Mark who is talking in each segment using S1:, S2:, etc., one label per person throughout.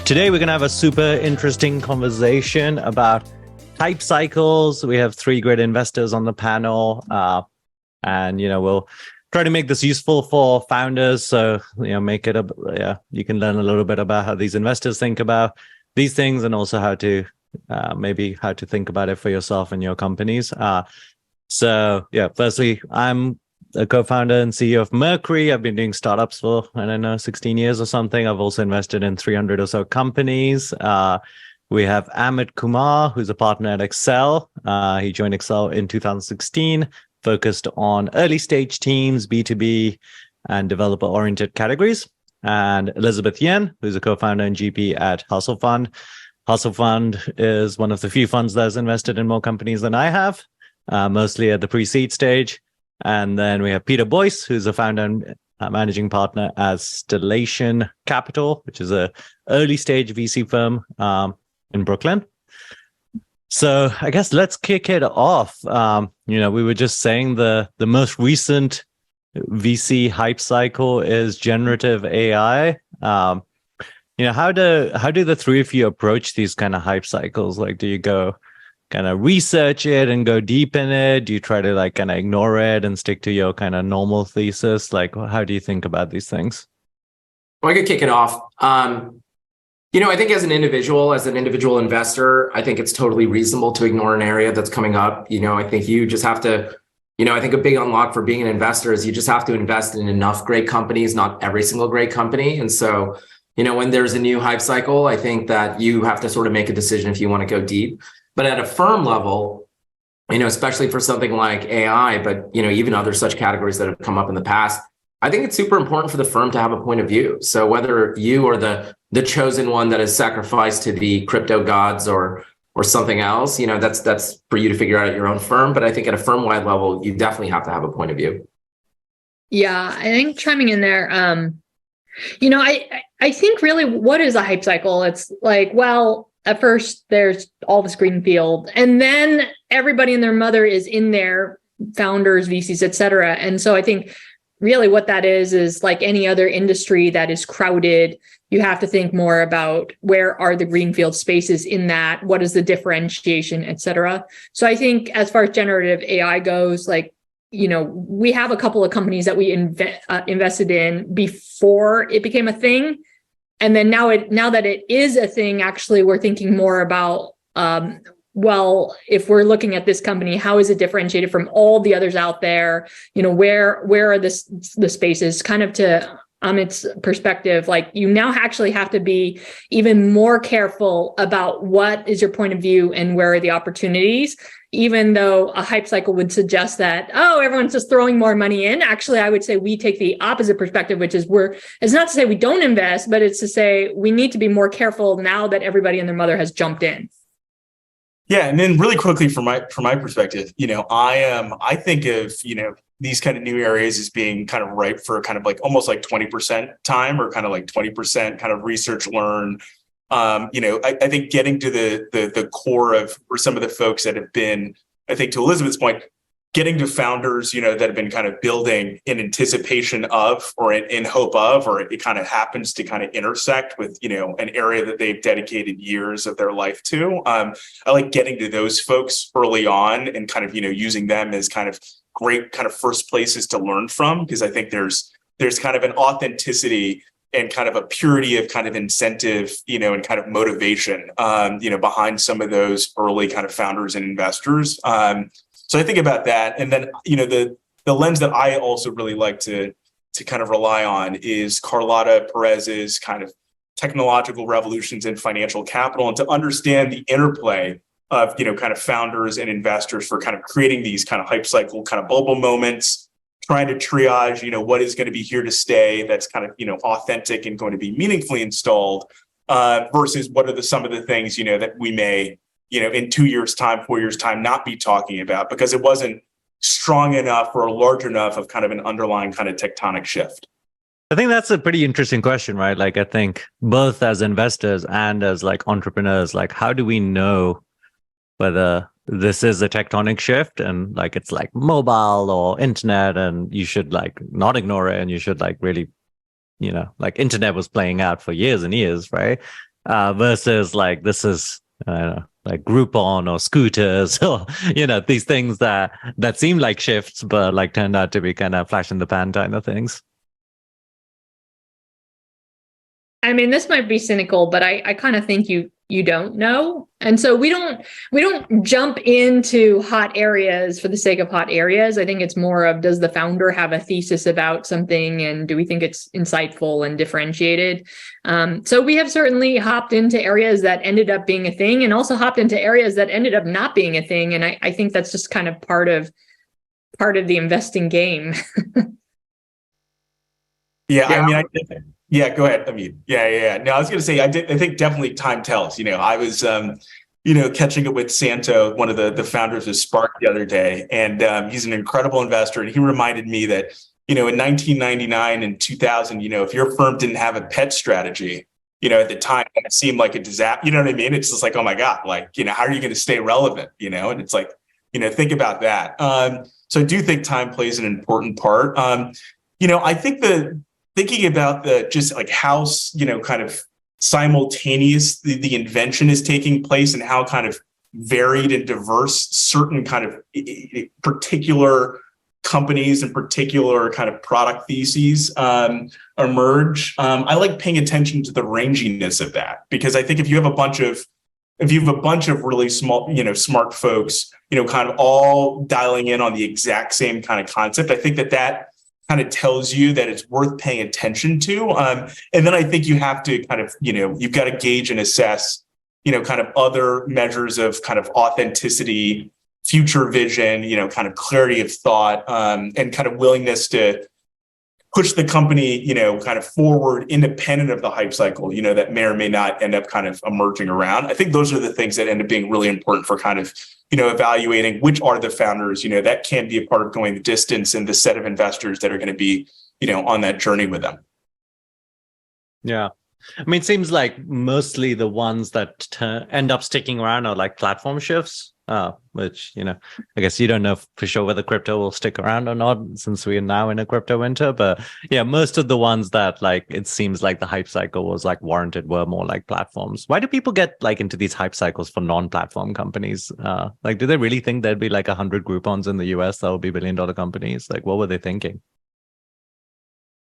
S1: Today, we're going to have a super interesting conversation about hype cycles. We have three great investors on the panel, and we'll try to make this useful for founders. So make it you can learn a little bit about how these investors think about these things, and also how to maybe how to think about it for yourself and your companies. Firstly, I'm a co-founder and CEO of Mercury. I've been doing startups for, 16 years or something. I've also invested in 300 or so companies. We have Amit Kumar, who's a partner at Accel. He joined Accel in 2016, focused on early stage teams, B2B, and developer-oriented categories. And Elizabeth Yen, who's a co-founder and GP at Hustle Fund. Hustle Fund is one of the few funds that has invested in more companies than I have, mostly at the pre-seed stage. And then we have Peter Boyce, who's a founder and managing partner at Stellation Capital, which is a early stage VC firm in Brooklyn. So I guess let's kick it off. We were just saying the most recent VC hype cycle is generative AI. How do the three of you approach these kind of hype cycles? Like, do you go kind of research it and go deep in it? Do you try to kind of ignore it and stick to your kind of normal thesis? Like, how do you think about these things?
S2: Well, I could kick it off. I think as an individual investor, I think it's totally reasonable to ignore an area that's coming up. I think you just have to, I think a big unlock for being an investor is you just have to invest in enough great companies, not every single great company. And so, when there's a new hype cycle, I think that you have to sort of make a decision if you want to go deep. But at a firm level, especially for something like AI, but, even other such categories that have come up in the past, I think it's super important for the firm to have a point of view. So whether you are the chosen one that is sacrificed to the crypto gods or something else, that's for you to figure out at your own firm. But I think at a firm-wide level, you definitely have to have a point of view.
S3: Yeah, I think chiming in there, I think really what is a hype cycle? It's like, well, at first there's all this green field, and then everybody and their mother is in there, founders, VCs, et cetera. And so I think really what that is like any other industry that is crowded, you have to think more about where are the greenfield spaces in that, what is the differentiation, et cetera. So I think as far as generative AI goes, we have a couple of companies that we invested in before it became a thing. And then now that it is a thing, actually, we're thinking more about, if we're looking at this company, how is it differentiated from all the others out there? Where are the spaces? Kind of to Amit's perspective, you now actually have to be even more careful about what is your point of view and where are the opportunities. Even though a hype cycle would suggest that, everyone's just throwing more money in. Actually, I would say we take the opposite perspective, which is it's not to say we don't invest, but it's to say we need to be more careful now that everybody and their mother has jumped in.
S4: Yeah, and then really quickly from my perspective, I think of these kind of new areas as being kind of ripe for kind of almost 20% time, or kind of 20% kind of research learn. I think getting to the core of or some of the folks that have been, I think to Elizabeth's point, getting to founders, that have been kind of building in anticipation of, or in hope of, or it kind of happens to kind of intersect with, an area that they've dedicated years of their life to. I like getting to those folks early on and kind of, using them as kind of great kind of first places to learn from, because I think there's kind of an authenticity and kind of a purity of kind of incentive, and kind of motivation, behind some of those early kind of founders and investors. So I think about that. And then, the lens that I also really like to kind of rely on is Carlotta Perez's kind of technological revolutions in financial capital, and to understand the interplay of, kind of founders and investors for kind of creating these kind of hype cycle kind of bubble moments, trying to triage, what is going to be here to stay that's kind of, authentic and going to be meaningfully installed, versus what are some of the things, that we may, in 2 years' time, 4 years' time, not be talking about because it wasn't strong enough or large enough of kind of an underlying kind of tectonic shift.
S1: I think that's a pretty interesting question, right? I think both as investors and as entrepreneurs, how do we know whether this is a tectonic shift and it's mobile or internet, and you should not ignore it, and you should really, internet was playing out for years and years, right? versus like this is I don't know, like Groupon or scooters or these things that seem like shifts but like turned out to be kind of flash in the pan kind of things.
S3: I mean, this might be cynical, but I kind of think you don't know. And so we don't jump into hot areas for the sake of hot areas. I think it's more of, does the founder have a thesis about something, and do we think it's insightful and differentiated? So we have certainly hopped into areas that ended up being a thing, and also hopped into areas that ended up not being a thing. And I think that's just kind of part of the investing game.
S4: I mean, yeah, go ahead. I mean, yeah. No, I was going to say, I think definitely time tells. I was, catching up with Santo, one of the founders of Spark, the other day, and he's an incredible investor. And he reminded me that, in 1999 and 2000, if your firm didn't have a pet strategy, at the time, it seemed like a disaster. You know what I mean? It's just like, oh my God, like, how are you going to stay relevant? And it's like, think about that. So I do think time plays an important part. I think thinking about just like how, kind of simultaneous the invention is taking place, and how kind of varied and diverse certain kind of particular companies and particular kind of product theses emerge. I like paying attention to the ranginess of that, because I think if you have a bunch of really small, smart folks, kind of all dialing in on the exact same kind of concept, I think that kind of tells you that it's worth paying attention to. And then I think you have to kind of, you've got to gauge and assess, kind of other measures of kind of authenticity, future vision, kind of clarity of thought, and kind of willingness to push the company, kind of forward independent of the hype cycle, that may or may not end up kind of emerging around. I think those are the things that end up being really important for kind of, evaluating which are the founders, that can be a part of going the distance, and the set of investors that are going to be, on that journey with them. Yeah.
S1: I mean, it seems like mostly the ones that end up sticking around are like platform shifts, which, I guess you don't know for sure whether crypto will stick around or not, since we are now in a crypto winter. But yeah, most of the ones that like it seems like the hype cycle was like warranted were more like platforms. Why do people get like into these hype cycles for non-platform companies? Like, do they really think there'd be like 100 Groupons in the US that will be billion-dollar companies? Like, what were they thinking?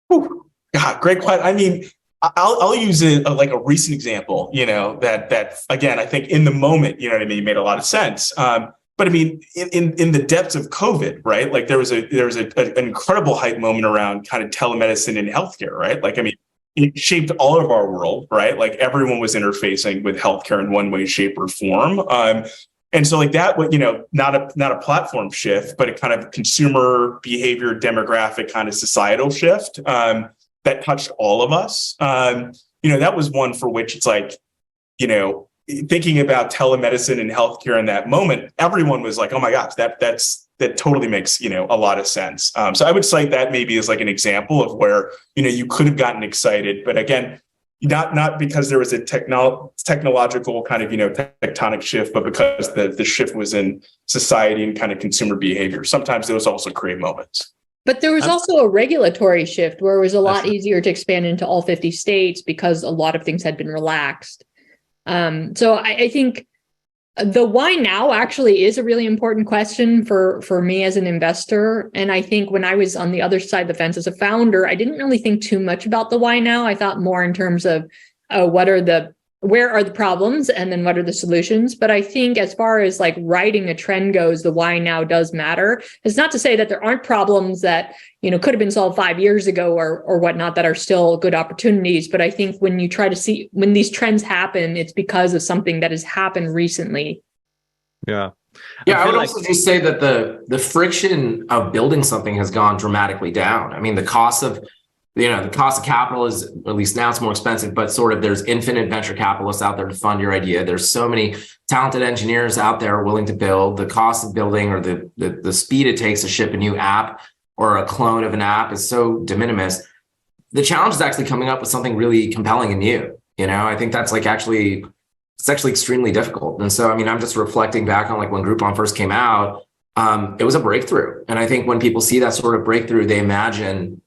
S4: God, great question. I mean, I'll use like a recent example, that again, I think in the moment, made a lot of sense. But I mean, in the depths of COVID, right? Like there was an incredible hype moment around kind of telemedicine in healthcare, right? Like, I mean, it shaped all of our world, right? Like everyone was interfacing with healthcare in one way, shape, or form. And so like that, not a platform shift, but a kind of consumer behavior, demographic kind of societal shift. That touched all of us. That was one for which it's like, thinking about telemedicine and healthcare in that moment, everyone was like, oh my gosh, that totally makes, a lot of sense. So I would cite that maybe as like an example of where, you could have gotten excited, but again, not because there was a technological kind of, tectonic shift, but because the shift was in society and kind of consumer behavior. Sometimes those also create moments.
S3: But there was also a regulatory shift where it was a lot easier to expand into all 50 states because a lot of things had been relaxed. So I think the why now actually is a really important question for me as an investor. And I think when I was on the other side of the fence as a founder, I didn't really think too much about the why now. I thought more in terms of where are the problems and then what are the solutions? But I think as far as like riding a trend goes, the why now does matter. It's not to say that there aren't problems that, could have been solved 5 years ago or whatnot that are still good opportunities. But I think when you try to see when these trends happen, it's because of something that has happened recently.
S2: Yeah. Yeah, I would also just say that the friction of building something has gone dramatically down. I mean, the cost of capital is, at least now it's more expensive, but sort of there's infinite venture capitalists out there to fund your idea. There's so many talented engineers out there willing to build. The cost of building or the speed it takes to ship a new app or a clone of an app is so de minimis. The challenge is actually coming up with something really compelling and new. I think that's it's actually extremely difficult. And so, I mean, I'm just reflecting back on like when Groupon first came out, it was a breakthrough. And I think when people see that sort of breakthrough, they imagine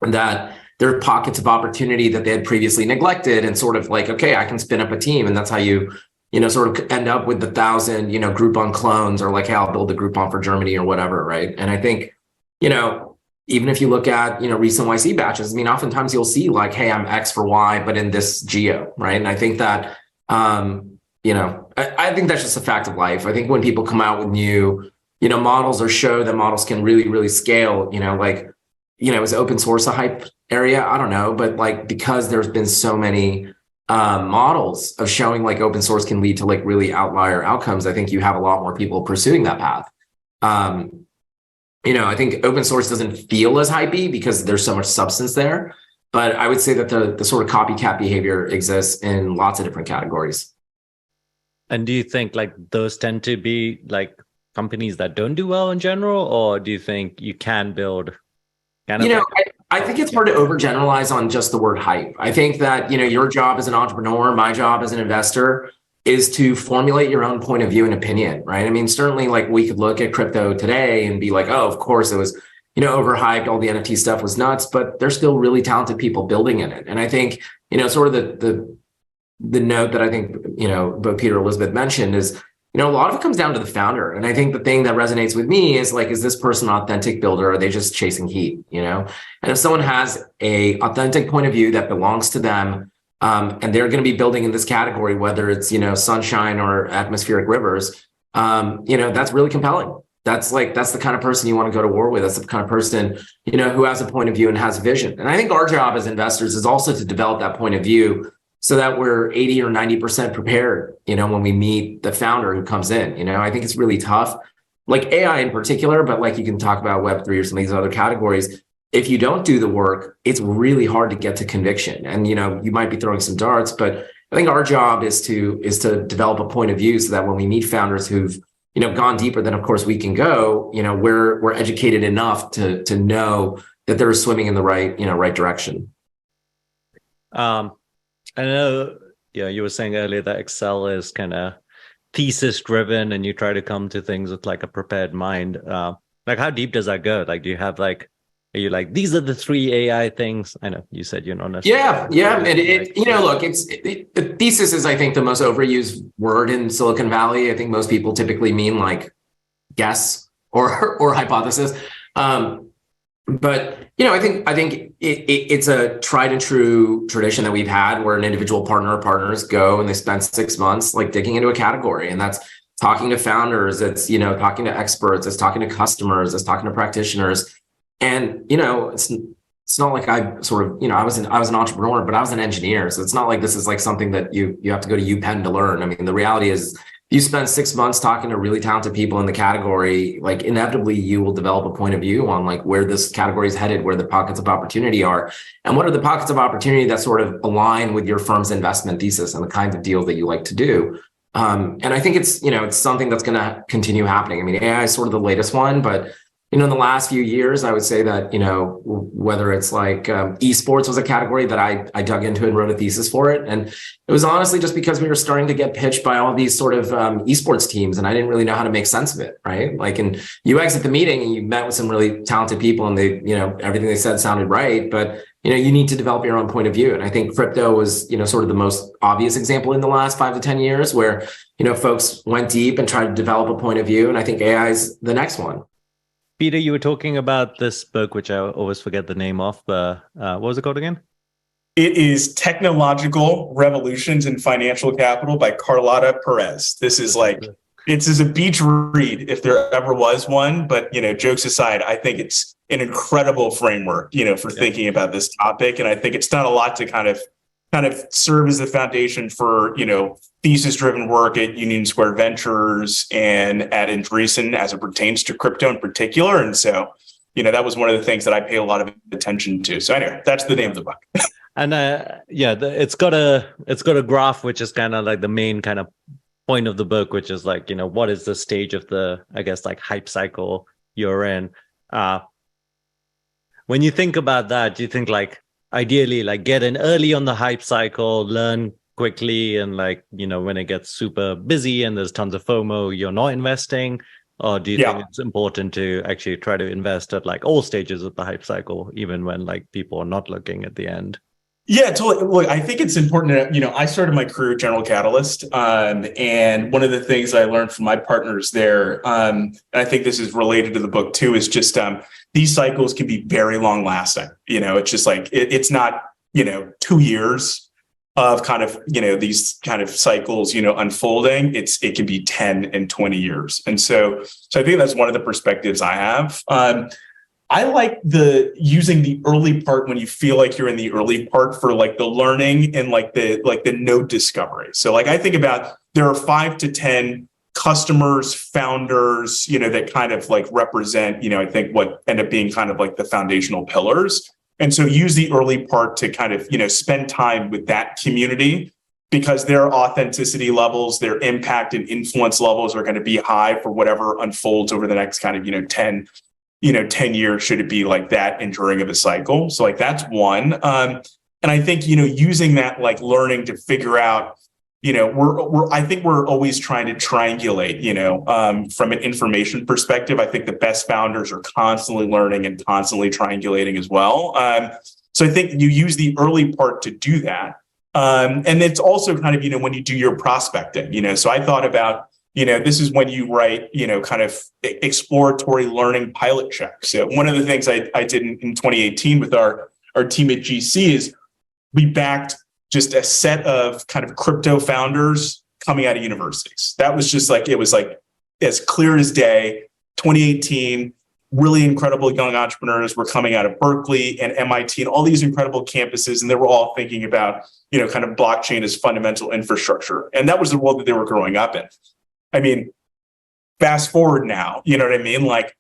S2: that there are pockets of opportunity that they had previously neglected, and sort of like, okay, I can spin up a team, and that's how you sort of end up with the 1,000, Groupon clones, or like, hey, I'll build a Groupon for Germany or whatever, right? And I think, even if you look at, recent YC batches, I mean, oftentimes you'll see like, hey, I'm X for Y, but in this geo, right? And I think that, I think that's just a fact of life. I think when people come out with new, models, or show that models can really, really scale, is open source a hype area? I don't know, but like, because there's been so many models of showing like open source can lead to like really outlier outcomes, I think you have a lot more people pursuing that path. I think open source doesn't feel as hypey because there's so much substance there, but I would say that the sort of copycat behavior exists in lots of different categories.
S1: And do you think like those tend to be like companies that don't do well in general, or do you think you can build kind of
S2: I think it's hard to overgeneralize on just the word hype. I think that, your job as an entrepreneur, my job as an investor, is to formulate your own point of view and opinion, right? I mean, certainly like we could look at crypto today and be like, oh, of course it was, overhyped, all the NFT stuff was nuts, but there's still really talented people building in it. And I think, sort of the note that I think, both Peter and Elizabeth mentioned is, a lot of it comes down to the founder. And I think the thing that resonates with me is like, is this person an authentic builder? Or are they just chasing heat, And if someone has a authentic point of view that belongs to them, and they're going to be building in this category, whether it's, sunshine or atmospheric rivers, that's really compelling. That's the kind of person you want to go to war with. That's the kind of person, who has a point of view and has a vision. And I think our job as investors is also to develop that point of view so that we're 80 or 90% prepared, when we meet the founder who comes in. I think it's really tough, like AI in particular, but like you can talk about Web3 or some of these other categories. If you don't do the work, it's really hard to get to conviction. And, you might be throwing some darts, but I think our job is to develop a point of view so that when we meet founders who've, gone deeper than of course we can go, we're educated enough to know that they're swimming in the right direction.
S1: I know, you were saying earlier that Accel is kind of thesis driven and you try to come to things with like a prepared mind. Like how deep does that go? Like, do you have like, are you like, these are the 3 AI things? I know you said you're not necessarily.
S2: Yeah. And look, the thesis is, I think, the most overused word in Silicon Valley. I think most people typically mean like guess or hypothesis. But, I think it's a tried and true tradition that we've had where an individual partner or partners go and they spend 6 months like digging into a category, and that's talking to founders. It's, talking to experts. It's talking to customers. It's talking to practitioners. And, it's not like I sort of, I was an entrepreneur, but I was an engineer. So it's not like this is like something that you have to go to UPenn to learn. I mean, the reality is you spend 6 months talking to really talented people in the category, like inevitably you will develop a point of view on like where this category is headed, where the pockets of opportunity are, and what are the pockets of opportunity that sort of align with your firm's investment thesis and the kinds of deals that you like to do. And I think it's, it's something that's going to continue happening. I mean, AI is sort of the latest one, but in the last few years, I would say that, whether it's like esports was a category that I dug into and wrote a thesis for it. And it was honestly just because we were starting to get pitched by all these sort of esports teams, and I didn't really know how to make sense of it, right? Like, and you exit the meeting and you met with some really talented people and they, everything they said sounded right, but, you need to develop your own point of view. And I think crypto was, sort of the most obvious example in the last 5 to 10 years where, folks went deep and tried to develop a point of view. And I think AI is the next one.
S1: Peter, you were talking about this book, which I always forget the name of. What was it called again?
S4: It is Technological Revolutions in Financial Capital by Carlotta Perez. This is like, it's a beach read if there ever was one. But, jokes aside, I think it's an incredible framework, for thinking about this topic. And I think it's done a lot to kind of serve as the foundation for, thesis-driven work at Union Square Ventures and at Andreessen as it pertains to crypto in particular. And so, that was one of the things that I pay a lot of attention to. So anyway, that's the name of the book.
S1: And it's got a graph, which is kind of like the main kind of point of the book, which is like, what is the stage of the, I guess, like hype cycle you're in. When you think about that, do you think like ideally like get in early on the hype cycle, learn quickly, and like, when it gets super busy and there's tons of FOMO, you're not investing? Or do you think it's important to actually try to invest at like all stages of the hype cycle, even when like people are not looking at the end?
S4: Yeah, totally. Look, I think it's important to, I started my career at General Catalyst. And one of the things I learned from my partners there, and I think this is related to the book too, is just these cycles can be very long lasting. It's just like, it's not, 2 years of kind of, these kind of cycles, unfolding. It can be 10 and 20 years. And so I think that's one of the perspectives I have. I like using the early part when you feel like you're in the early part for like the learning and like the node discovery. So like I think about there are 5 to 10 customers, founders, that kind of like represent, I think what end up being kind of like the foundational pillars. And so use the early part to kind of, spend time with that community because their authenticity levels, their impact and influence levels are going to be high for whatever unfolds over the next kind of, 10 years, should it be like that enduring of a cycle. So like that's one. And I think, using that like learning to figure out, I think we're always trying to triangulate, from an information perspective. I think the best founders are constantly learning and constantly triangulating as well. So I think you use the early part to do that. And it's also kind of, when you do your prospecting, so I thought about, this is when you write, kind of exploratory learning pilot checks. So one of the things I did in 2018 with our team at GC is we backed just a set of kind of crypto founders coming out of universities. That was just like, it was like as clear as day. 2018, really incredible young entrepreneurs were coming out of Berkeley and MIT and all these incredible campuses. And they were all thinking about, kind of blockchain as fundamental infrastructure. And that was the world that they were growing up in. I mean, fast forward now, you know what I mean? Like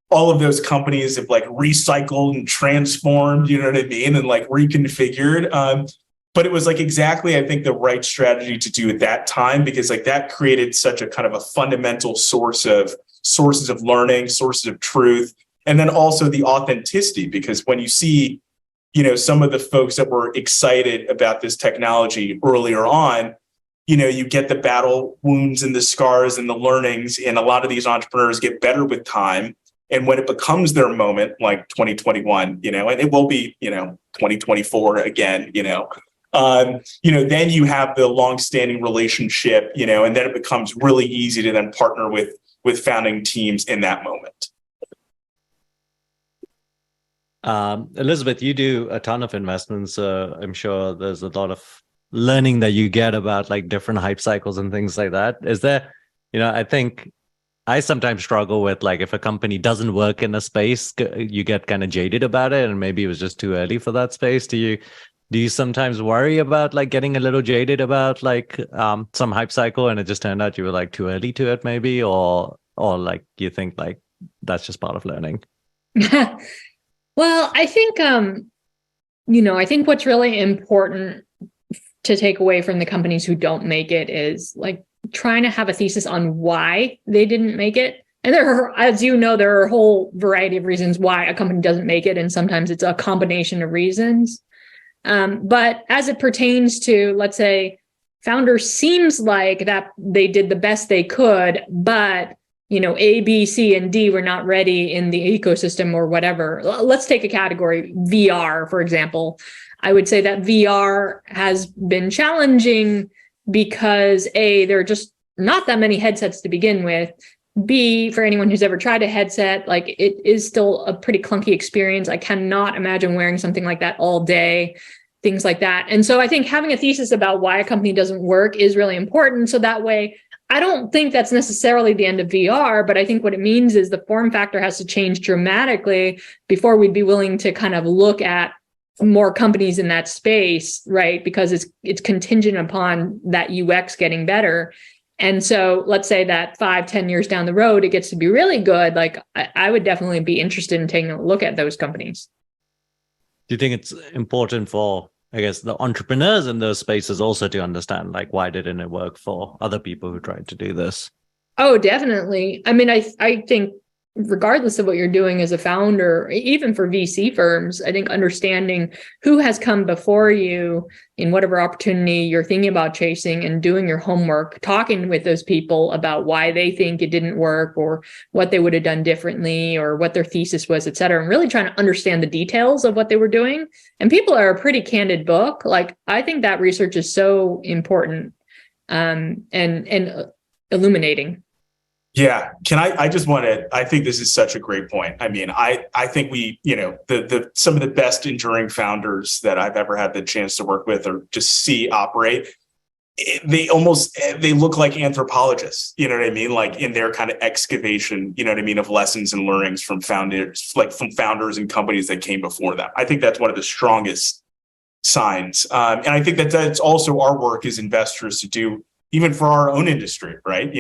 S4: all of those companies have like recycled and transformed, you know what I mean? And like reconfigured. But it was like exactly, I think, the right strategy to do at that time, because like that created such a kind of a fundamental sources of learning, sources of truth, and then also the authenticity, because when you see, some of the folks that were excited about this technology earlier on, you get the battle wounds and the scars and the learnings, and a lot of these entrepreneurs get better with time. And when it becomes their moment, like 2021, and it will be, 2024 again, then you have the longstanding relationship, and then it becomes really easy to then partner with founding teams in that moment.
S1: Elizabeth, you do a ton of investments. I'm sure there's a lot of learning that you get about like different hype cycles and things like that. Is there, I think I sometimes struggle with like if a company doesn't work in a space, you get kind of jaded about it, and maybe it was just too early for that space. Do you sometimes worry about like getting a little jaded about like some hype cycle and it just turned out you were like too early to it maybe, or like you think like that's just part of learning?
S3: Well, I think, I think what's really important to take away from the companies who don't make it is like trying to have a thesis on why they didn't make it. And there are, as there are a whole variety of reasons why a company doesn't make it. And sometimes it's a combination of reasons. But as it pertains to, let's say, founders seems like that they did the best they could, but A, B, C, and D were not ready in the ecosystem or whatever. Let's take a category, VR, for example. I would say that VR has been challenging because A, there are just not that many headsets to begin with. B, for anyone who's ever tried a headset, like it is still a pretty clunky experience. I cannot imagine wearing something like that all day, things like that. And so I think having a thesis about why a company doesn't work is really important. So that way, I don't think that's necessarily the end of VR, but I think what it means is the form factor has to change dramatically before we'd be willing to kind of look at more companies in that space, right? Because it's contingent upon that UX getting better. And so let's say that 5-10 years down the road, it gets to be really good. Like I would definitely be interested in taking a look at those companies.
S1: Do you think it's important for, I guess, the entrepreneurs in those spaces also to understand, like, why didn't it work for other people who tried to do this?
S3: Oh, definitely. I mean, I think regardless of what you're doing as a founder, even for VC firms, I think understanding who has come before you in whatever opportunity you're thinking about chasing and doing your homework, talking with those people about why they think it didn't work or what they would have done differently or what their thesis was, et cetera, and really trying to understand the details of what they were doing. And people are a pretty candid book. Like, I think that research is so important and illuminating.
S4: Yeah. I think this is such a great point. I mean, I think some of the best enduring founders that I've ever had the chance to work with or just see operate, they look like anthropologists, you know what I mean? Like in their kind of excavation, you know what I mean, of lessons and learnings from founders, and companies that came before them. I think that's one of the strongest signs. And I think that that's also our work as investors to do, even for our own industry, right?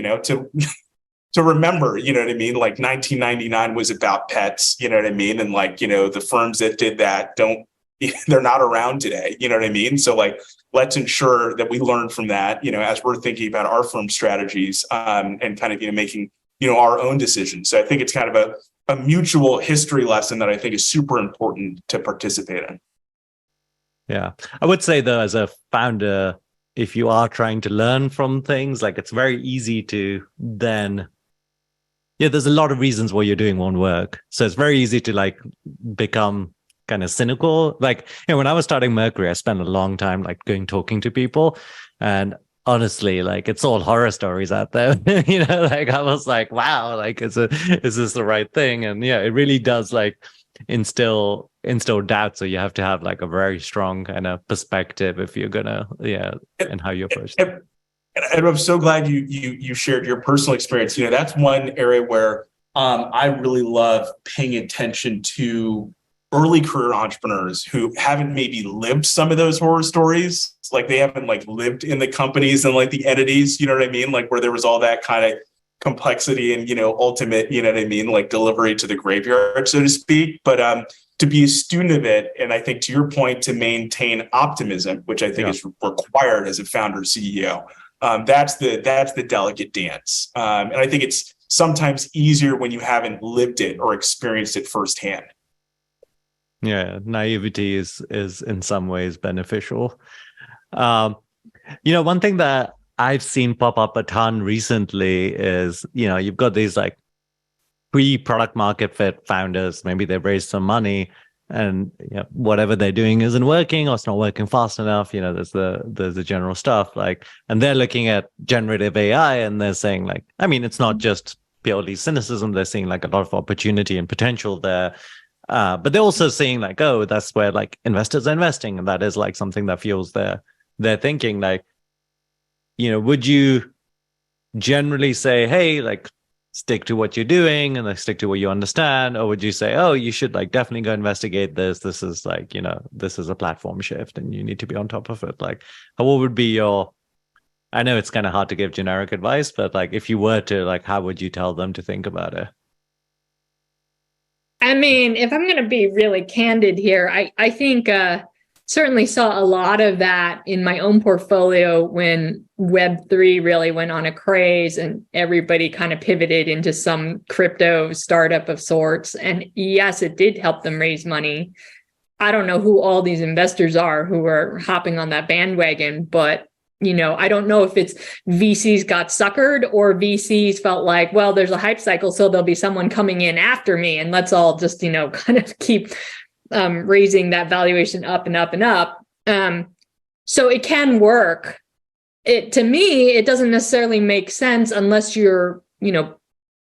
S4: To remember, you know what I mean? Like 1999 was about pets, you know what I mean? And the firms that did that they're not around today, you know what I mean? So let's ensure that we learn from that, as we're thinking about our firm strategies and kind of, making, our own decisions. So I think it's kind of a mutual history lesson that I think is super important to participate in.
S1: Yeah. I would say though, as a founder, if you are trying to learn from things, it's very easy to then, there's a lot of reasons why you're doing won't work. So it's very easy to become kind of cynical. When I was starting Mercury, I spent a long time talking to people, and honestly, it's all horror stories out there. I was like, wow, is this the right thing? And yeah, it really does instill doubt. So you have to have a very strong kind of perspective if you're gonna and how you approach it.
S4: And I'm so glad you shared your personal experience. That's one area where I really love paying attention to early career entrepreneurs who haven't maybe lived some of those horror stories. They haven't lived in the companies and the entities, you know what I mean? Where there was all that kind of complexity and, ultimate, you know what I mean? Delivery to the graveyard, so to speak. But to be a student of it, and I think to your point, to maintain optimism, which I think is required as a founder CEO. That's the delicate dance. And I think it's sometimes easier when you haven't lived it or experienced it firsthand.
S1: Yeah, naivety is in some ways beneficial. One thing that I've seen pop up a ton recently is, you've got these pre-product market fit founders. Maybe they've raised some money and whatever they're doing isn't working or it's not working fast enough. There's the general stuff and they're looking at generative AI and they're saying it's not just purely cynicism. They're seeing a lot of opportunity and potential there. But they're also seeing that's where investors are investing. And that is something that fuels their thinking. Would you generally say, hey, stick to what you're doing and stick to what you understand? Or would you say, oh, you should definitely go investigate this. This is this is a platform shift and you need to be on top of it. What would be I know it's kind of hard to give generic advice, but if you were to, how would you tell them to think about it?
S3: I mean, if I'm going to be really candid here, I think certainly saw a lot of that in my own portfolio when Web3 really went on a craze and everybody kind of pivoted into some crypto startup of sorts. And yes, it did help them raise money. I don't know who all these investors are who are hopping on that bandwagon, but I don't know if it's VCs got suckered or VCs felt well, there's a hype cycle, so there'll be someone coming in after me, and let's all just, kind of keep raising that valuation up and up and up. So it can work. To me, it doesn't necessarily make sense unless you're,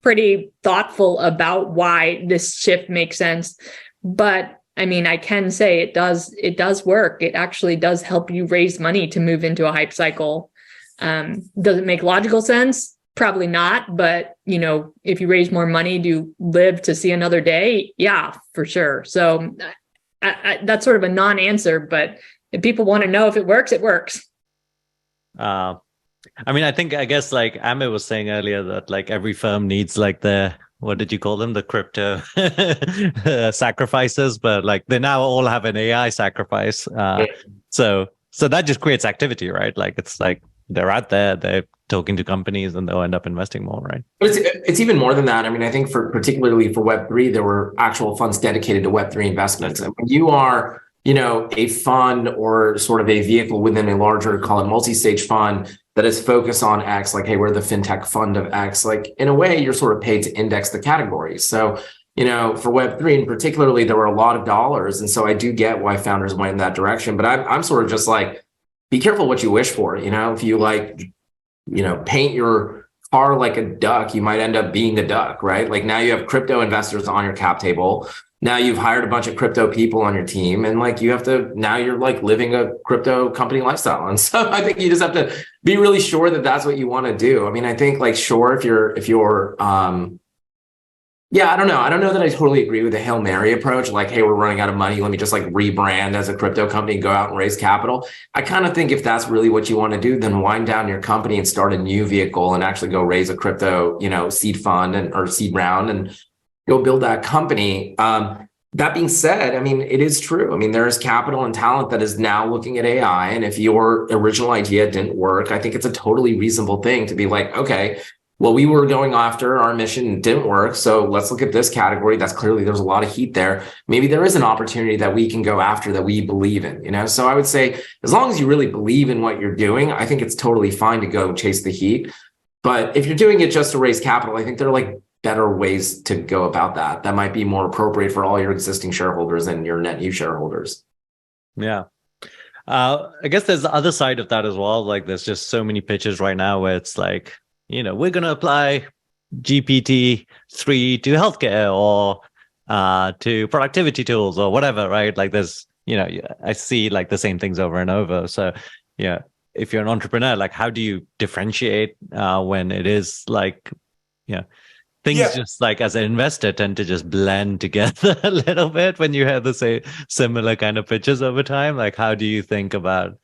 S3: pretty thoughtful about why this shift makes sense. But I mean, I can say it does work. It actually does help you raise money to move into a hype cycle. Does it make logical sense? Probably not. But, if you raise more money, do you live to see another day? Yeah, for sure. So that's sort of a non-answer, but if people want to know if it works, it works.
S1: I guess Amit was saying earlier that every firm needs what did you call them? The crypto sacrifices, but they now all have an AI sacrifice. So that just creates activity, right? It's they're out there, they're talking to companies, and they'll end up investing more, right?
S2: But it's even more than that. I mean, I think particularly for Web3, there were actual funds dedicated to Web3 investments. And when you are, a fund or sort of a vehicle within a larger, call it multi-stage fund that is focused on X, like, hey, we're the fintech fund of X, like in a way, you're sort of paid to index the categories. So, for Web3 and particularly, there were a lot of dollars. And so I do get why founders went in that direction, but I'm sort of just like, be careful what you wish for. If you paint your car like a duck, you might end up being the duck, right? Like now you have crypto investors on your cap table. Now you've hired a bunch of crypto people on your team, and like now you're like living a crypto company lifestyle. And so I think you just have to be really sure that that's what you want to do. I mean, I think like, sure, if you're yeah, I don't know. I don't know that I totally agree with the Hail Mary approach. Like, hey, we're running out of money. Let me just like rebrand as a crypto company and go out and raise capital. I kind of think if that's really what you want to do, then wind down your company and start a new vehicle and actually go raise a crypto, seed fund or seed round and go build that company. That being said, I mean, it is true. I mean, there is capital and talent that is now looking at AI. And if your original idea didn't work, I think it's a totally reasonable thing to be like, okay, well, we were going after our mission, and it didn't work. So let's look at this category. That's clearly, there's a lot of heat there. Maybe there is an opportunity that we can go after that we believe in, So I would say, as long as you really believe in what you're doing, I think it's totally fine to go chase the heat. But if you're doing it just to raise capital, I think there are like better ways to go about that. That might be more appropriate for all your existing shareholders and your net new shareholders. Yeah.
S1: I guess there's the other side of that as well. Like there's just so many pitches right now where it's like, we're going to apply GPT-3 to healthcare or to productivity tools or whatever, right? Like there's, I see like the same things over and over. So, yeah, if you're an entrepreneur, like how do you differentiate when it is like, things just like as an investor tend to just blend together a little bit when you have the similar kind of pitches over time? Like how do you think about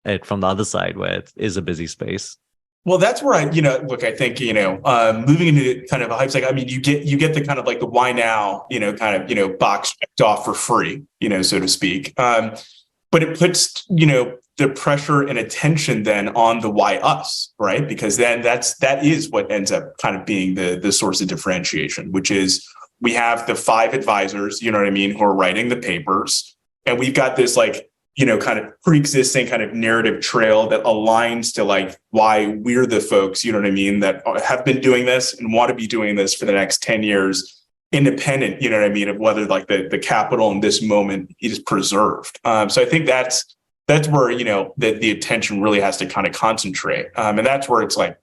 S1: it from the other side where it is a busy space?
S4: Well, that's where I think, moving into kind of a hype cycle, I mean, you get the kind of like the why now, box checked off for free, so to speak. But it puts, the pressure and attention then on the why us, right? Because then that is what ends up kind of being the source of differentiation, which is we have the 5 advisors, who are writing the papers. And we've got this like, kind of pre-existing kind of narrative trail that aligns to like why we're the folks, that have been doing this and want to be doing this for the next 10 years, independent, of whether like the capital in this moment is preserved. So I think that's where, the attention really has to kind of concentrate. And that's where it's like,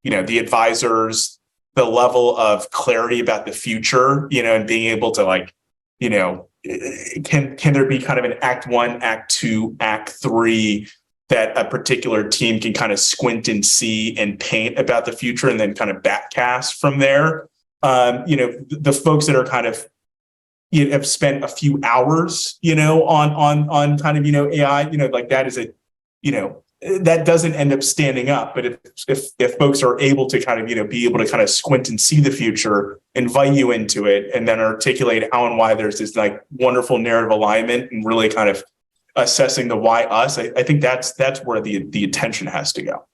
S4: the advisors, the level of clarity about the future, and being able to like, can there be kind of an act 1, act 2, act 3 that a particular team can kind of squint and see and paint about the future and then kind of backcast from there? The folks that are kind of have spent a few hours, on kind of, AI, like that is that doesn't end up standing up. But if folks are able to kind of, be able to kind of squint and see the future, invite you into it, and then articulate how and why there's this like wonderful narrative alignment and really kind of assessing the why us, I think that's where the attention has to go.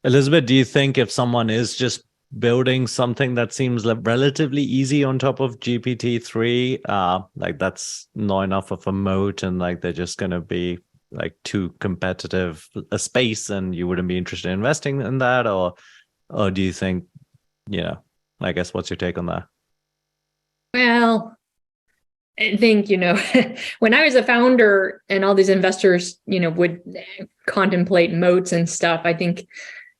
S1: Elizabeth, do you think if someone is just building something that seems relatively easy on top of GPT-3, like that's not enough of a moat and like they're just going to be like too competitive a space and you wouldn't be interested in investing in that? Or do you think, I guess what's your take on that?
S3: Well, I think, when I was a founder and all these investors, would contemplate moats and stuff, I think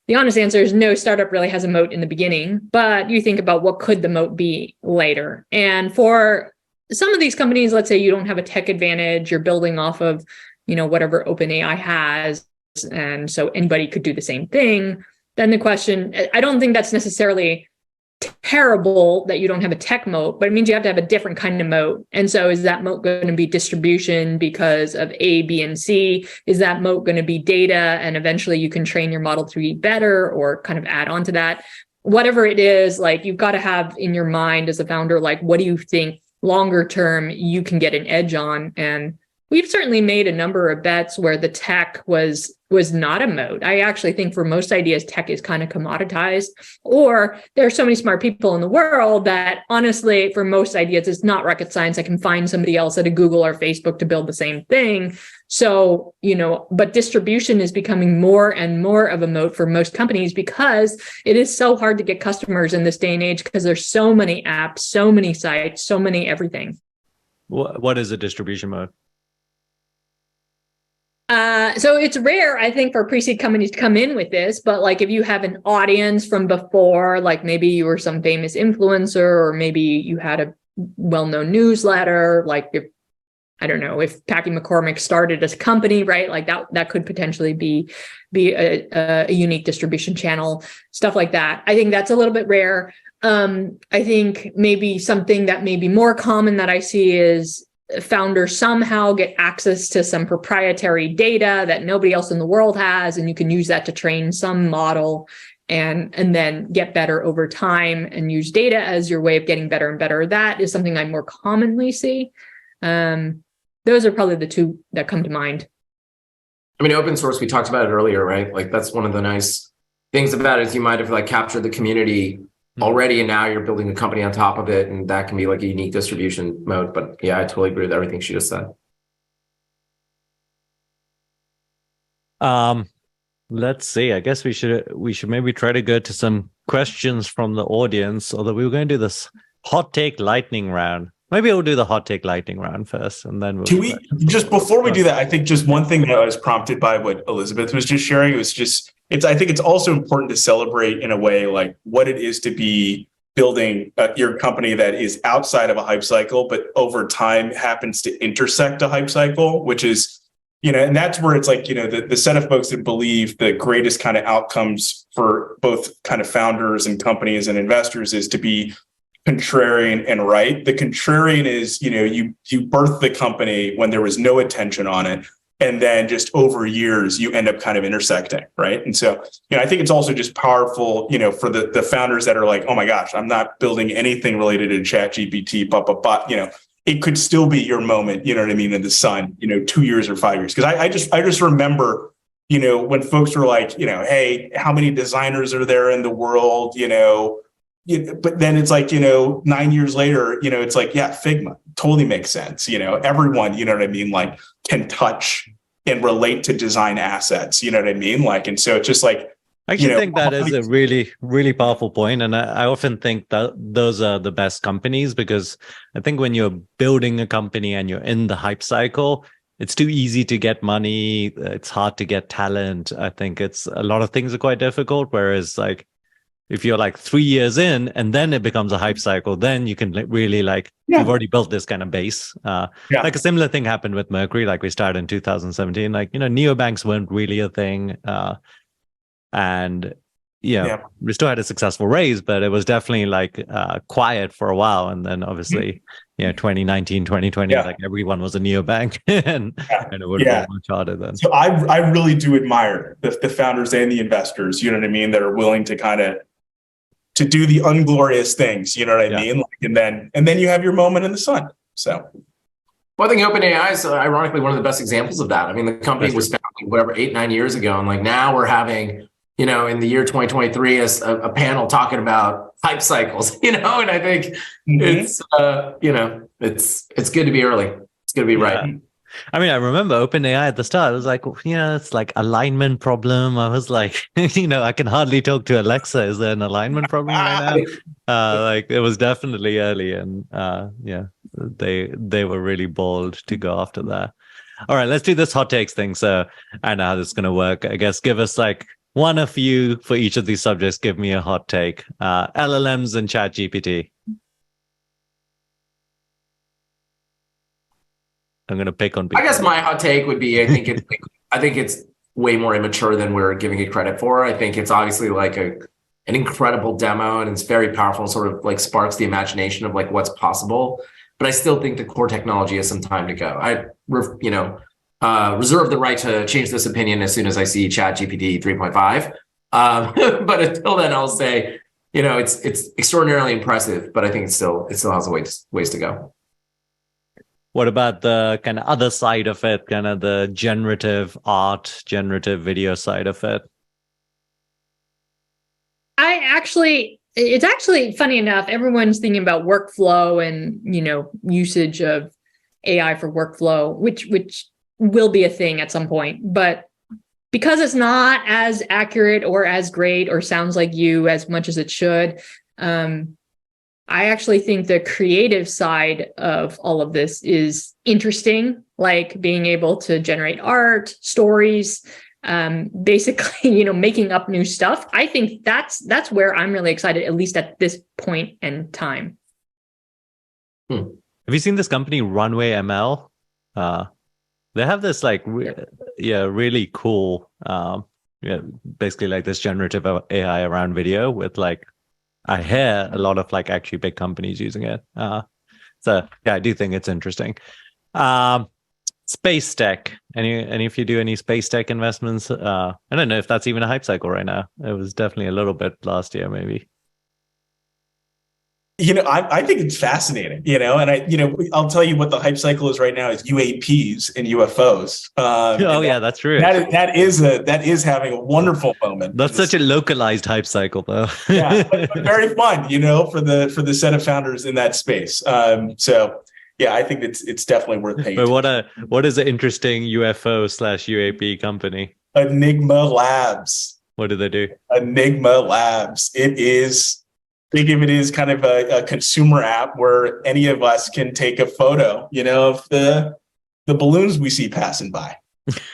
S3: the honest answer is no startup really has a moat in the beginning, but you think about what could the moat be later. And for some of these companies, let's say you don't have a tech advantage, you're building off of, whatever OpenAI has, and so anybody could do the same thing. Then the question, I don't think that's necessarily terrible that you don't have a tech moat, but it means you have to have a different kind of moat. And so is that moat going to be distribution because of A, B, and C? Is that moat going to be data and eventually you can train your model to be better or kind of add on to that? Whatever it is, like you've got to have in your mind as a founder, like what do you think longer term you can get an edge on? And we've certainly made a number of bets where the tech was not a moat. I actually think for most ideas, tech is kind of commoditized, or there are so many smart people in the world that honestly, for most ideas, it's not rocket science. I can find somebody else at a Google or Facebook to build the same thing. So, but distribution is becoming more and more of a moat for most companies because it is so hard to get customers in this day and age because there's so many apps, so many sites, so many everything.
S1: What is a distribution moat?
S3: So it's rare, I think, for pre-seed companies to come in with this, but like if you have an audience from before, like maybe you were some famous influencer, or maybe you had a well-known newsletter, like if Packy McCormick started a company, right? Like that could potentially be a unique distribution channel, stuff like that. I think that's a little bit rare. I think maybe something that may be more common that I see is founders somehow get access to some proprietary data that nobody else in the world has, and you can use that to train some model and then get better over time and use data as your way of getting better and better. That is something I more commonly see. Those are probably the two that come to mind.
S2: I mean, open source, we talked about it earlier, right? Like that's one of the nice things about it is you might have like captured the community already, and now you're building a company on top of it, and that can be like a unique distribution mode. But yeah, I totally agree with everything she just said.
S1: Let's see. I guess we should maybe try to go to some questions from the audience, although we were going to do this hot take lightning round. Maybe we'll do the hot take lightning round first, and then
S4: Can we just before we do that? I think just one thing that I was prompted by what Elizabeth was just sharing was just I think it's also important to celebrate in a way like what it is to be building your company that is outside of a hype cycle, but over time happens to intersect a hype cycle, which is, and that's where it's like, the set of folks that believe the greatest kind of outcomes for both kind of founders and companies and investors is to be contrarian and right. The contrarian is, you birth the company when there was no attention on it. And then just over years, you end up kind of intersecting, right? And so, I think it's also just powerful, for the founders that are like, oh my gosh, I'm not building anything related to ChatGPT, it could still be your moment, you know what I mean, in the sun, 2 years or 5 years. Because I just remember, when folks were like, hey, how many designers are there in the world, but then it's like, 9 years later, it's like, yeah, Figma totally makes sense. Everyone, you know what I mean? Like can touch and relate to design assets, you know what I mean? Like, and so it's just like,
S1: I actually think that is a really, really powerful point. And I often think that those are the best companies, because I think when you're building a company and you're in the hype cycle, it's too easy to get money. It's hard to get talent. I think a lot of things are quite difficult. Whereas like, if you're like 3 years in and then it becomes a hype cycle, then you can really you've already built this kind of base. Like a similar thing happened with Mercury. Like we started in 2017, neobanks weren't really a thing. We still had a successful raise, but it was definitely quiet for a while. And then obviously, 2019, 2020, everyone was a neobank and it would have been much harder then.
S4: So I really do admire the founders and the investors, you know what I mean, that are willing to kind of to do the unglorious things, you know what I mean? And then you have your moment in the sun. So,
S2: well, I think OpenAI is ironically one of the best examples of that. I mean, the company was founded 8-9 years ago, and now we're having, in the year 2023, a panel talking about hype cycles, and I think it's it's good to be early. It's good to be right.
S1: I mean, I remember OpenAI at the start. I was like, it's like alignment problem. I was like, I can hardly talk to Alexa. Is there an alignment problem right now? It was definitely early, and they were really bold to go after that. All right, let's do this hot takes thing. So I know how this is going to work. I guess give us one of you for each of these subjects. Give me a hot take. LLMs and ChatGPT. I'm going to pick on people.
S2: I guess my hot take would be, I think it's way more immature than we're giving it credit for. I think it's obviously an incredible demo, and it's very powerful and sort of sparks the imagination of what's possible. But I still think the core technology has some time to go. I reserve the right to change this opinion as soon as I see ChatGPT 3.5. But until then, I'll say, it's extraordinarily impressive, but I think it still has a ways to go.
S1: What about the kind of other side of it, kind of the generative art, generative video side of it?
S3: It's actually funny enough, everyone's thinking about workflow and, usage of AI for workflow, which will be a thing at some point. But because it's not as accurate or as great or sounds like you as much as it should, I actually think the creative side of all of this is interesting, like being able to generate art, stories, basically, making up new stuff. I think that's where I'm really excited, at least at this point in time.
S1: Have you seen this company, Runway ML? They have this really cool, basically like this generative AI around video with I hear a lot of actually big companies using it. So yeah, I do think it's interesting. Space tech. Any if you do any space tech investments? I don't know if that's even a hype cycle right now. It was definitely a little bit last year, maybe.
S4: I think it's fascinating, and I'll tell you what the hype cycle is right now is UAPs and UFOs.
S1: Yeah, that's true.
S4: That is having a wonderful moment.
S1: That's such a localized hype cycle, though.
S4: Yeah, but very fun, for the set of founders in that space. So yeah, I think it's definitely worth paying.
S1: But what is an interesting UFO/UAP company?
S4: Enigma Labs.
S1: What do they do?
S4: Enigma Labs. Think of it as kind of a consumer app where any of us can take a photo, of the balloons we see passing by.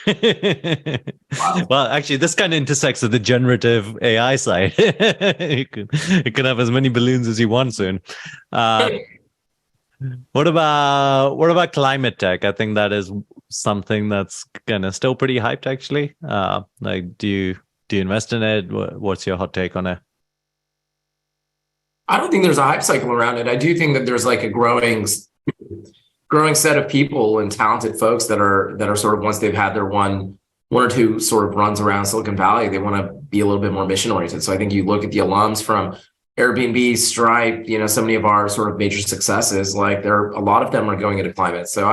S1: Wow. Well, actually, this kind of intersects with the generative AI side. You can have as many balloons as you want soon. What about climate tech? I think that is something that's kind of still pretty hyped, actually. Do you invest in it? What's your hot take on it?
S2: I don't think there's a hype cycle around it. I do think that there's a growing set of people and talented folks that are sort of, once they've had their one or two sort of runs around Silicon Valley, they want to be a little bit more mission oriented. So I think you look at the alums from Airbnb, Stripe, so many of our sort of major successes, a lot of them are going into climate. So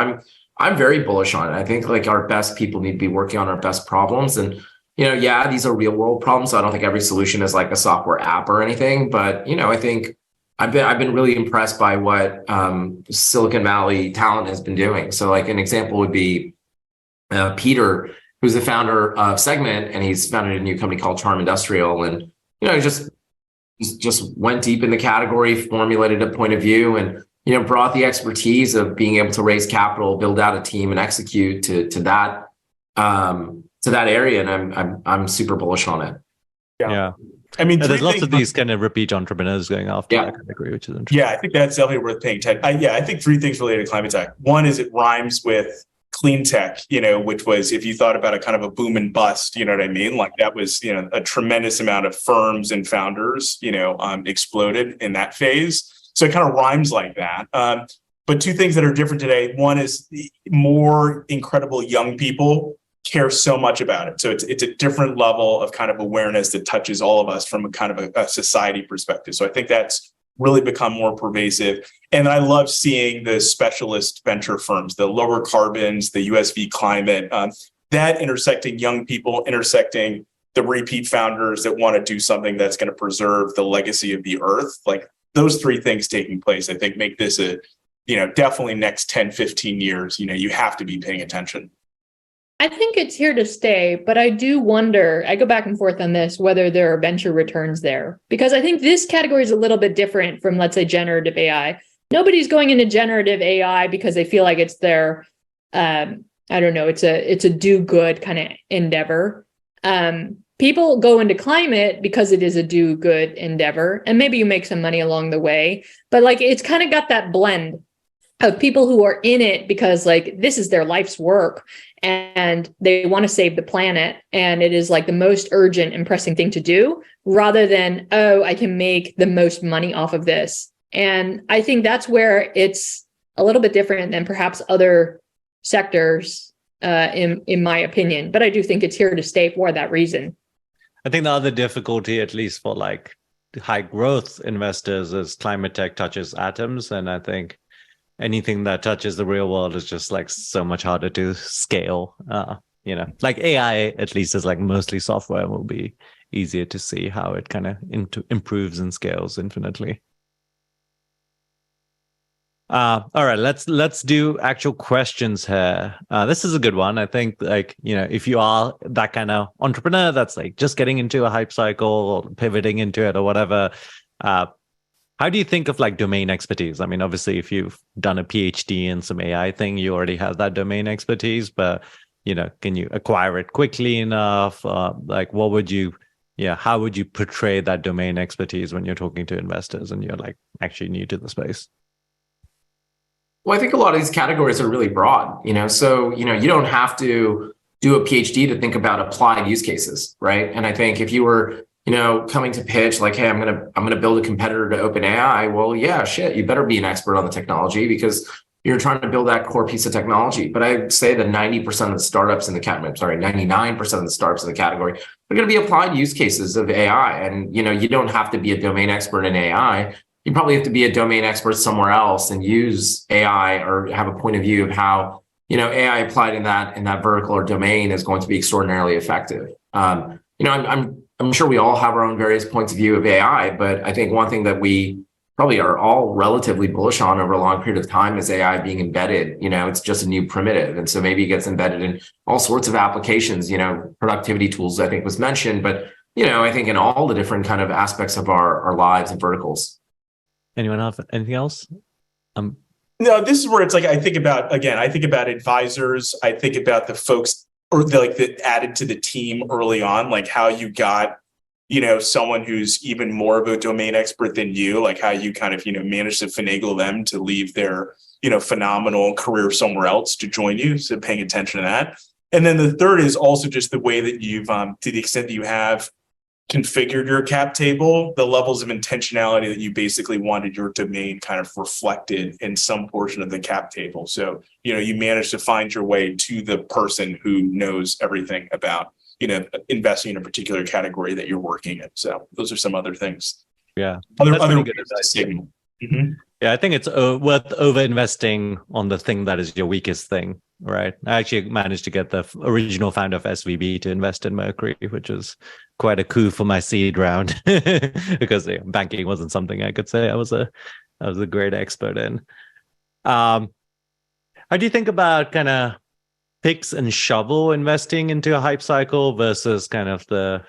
S2: I'm very bullish on it. I think our best people need to be working on our best problems. And these are real world problems. So I don't think every solution is a software app or anything. But I think I've been really impressed by what Silicon Valley talent has been doing. So an example would be Peter, who's the founder of Segment, and he's founded a new company called Charm Industrial. And just went deep in the category, formulated a point of view, and brought the expertise of being able to raise capital, build out a team, and execute to that area. And I'm super bullish on it.
S1: Yeah. I mean, there's lots of these kind of repeat entrepreneurs going after that category, which is interesting.
S4: Yeah, I think that's definitely worth paying attention. I think three things related to climate tech. One is it rhymes with clean tech, which was, if you thought about a kind of a boom and bust, you know what I mean? That was, a tremendous amount of firms and founders, exploded in that phase. So it kind of rhymes like that. But two things that are different today. One is more incredible young people care so much about it. So it's a different level of kind of awareness that touches all of us from a kind of a society perspective. So I think that's really become more pervasive. And I love seeing the specialist venture firms, the lower carbons, the USV climate, that intersecting young people, intersecting the repeat founders that want to do something that's going to preserve the legacy of the earth. Those three things taking place, I think, make this definitely next 10, 15 years, you have to be paying attention.
S3: I think it's here to stay, but I do wonder, I go back and forth on this, whether there are venture returns there, because I think this category is a little bit different from, let's say, generative AI. Nobody's going into generative AI because they feel like it's their, I don't know, it's a do good kind of endeavor. People go into climate because it is a do good endeavor, and maybe you make some money along the way, but it's kind of got that blend of people who are in it because this is their life's work and they want to save the planet. And it is the most urgent and pressing thing to do, rather than, I can make the most money off of this. And I think that's where it's a little bit different than perhaps other sectors, in my opinion. But I do think it's here to stay for that reason.
S1: I think the other difficulty, at least for high growth investors, is climate tech touches atoms. And I think anything that touches the real world is just like so much harder to scale. Like AI at least is like mostly software and will be easier to see how it kind of improves and scales infinitely. All right, let's do actual questions here. This is a good one. I think like, if you are that kind of entrepreneur that's like just getting into a hype cycle or pivoting into it or whatever, how do you think of like domain expertise? I mean, obviously, if you've done a PhD in some AI thing, you already have that domain expertise, but, can you acquire it quickly enough? Like, how would you portray that domain expertise when you're talking to investors and you're like actually new to the space?
S2: Well, I think a lot of these categories are really broad, so, you don't have to do a PhD to think about applied use cases, right? And I think if you were coming to pitch like, hey, I'm gonna build a competitor to OpenAI. Well, yeah, shit, you better be an expert on the technology because you're trying to build that core piece of technology. But I'd say that 90% of the startups in the category, 99% of the startups in the category are going to be applied use cases of AI. And you don't have to be a domain expert in AI. You probably have to be a domain expert somewhere else and use AI or have a point of view of how AI applied in that vertical or domain is going to be extraordinarily effective. I'm sure we all have our own various points of view of AI, but I think one thing that we probably are all relatively bullish on over a long period of time is AI being embedded. It's just a new primitive. And so maybe it gets embedded in all sorts of applications, productivity tools, I think was mentioned, but, I think in all the different kind of aspects of our lives and verticals.
S1: Anyone have anything else?
S4: No, this is where it's like, I think about advisors. I think about the folks that added to the team early on, like how you got, someone who's even more of a domain expert than you, like how you kind of, managed to finagle them to leave their, phenomenal career somewhere else to join you. So paying attention to that. And then the third is also just the way that you've, to the extent that you have configured your cap table, the levels of intentionality that you basically wanted your domain kind of reflected in some portion of the cap table. So, you managed to find your way to the person who knows everything about, investing in a particular category that you're working in. So those are some other things.
S1: Yeah.
S4: Other good signal. Mm-hmm.
S1: Yeah, I think it's worth over-investing on the thing that is your weakest thing, right? I actually managed to get the original founder of SVB to invest in Mercury, which was quite a coup for my seed round because banking wasn't something I could say I was a great expert in. How do you think about kind of picks and shovel investing into a hype cycle versus kind of the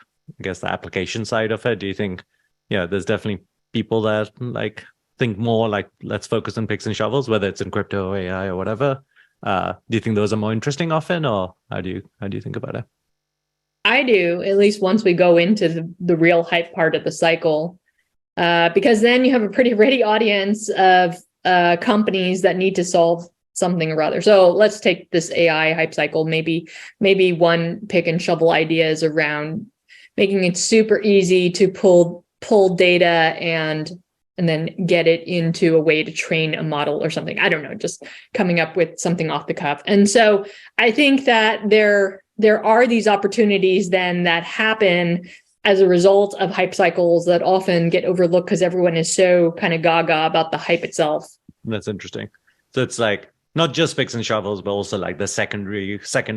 S1: application side of it? Do you think, there's definitely people that like think more like let's focus on picks and shovels, whether it's in crypto or AI or whatever? Do you think those are more interesting often, or how do you think about it?
S3: I do, at least once we go into the real hype part of the cycle, because then you have a pretty ready audience of companies that need to solve something or other. So let's take this AI hype cycle. Maybe one pick and shovel idea is around making it super easy to pull data and then get it into a way to train a model or something. I don't know, just coming up with something off the cuff. And so I think that there are these opportunities then that happen as a result of hype cycles that often get overlooked because everyone is so kind of gaga about the hype itself. That's
S1: interesting. So it's like not just picks and shovels, but also like the second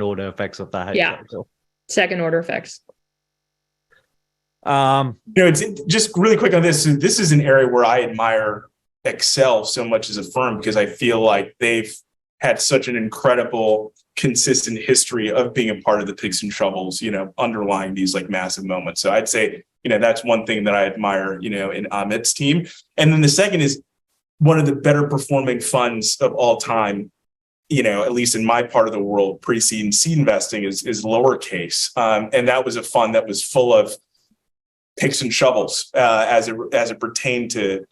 S1: order effects of the hype cycle. Second order effects.
S4: It's just really quick on this. This is an area where I admire Accel so much as a firm because I feel like they've had such an incredible, consistent history of being a part of the picks and shovels, underlying these like massive moments. So I'd say, that's one thing that I admire, in Amit's team. And then the second is one of the better performing funds of all time, at least in my part of the world, pre-seed and seed investing is lowercase. And that was a fund that was full of picks and shovels as it pertained to,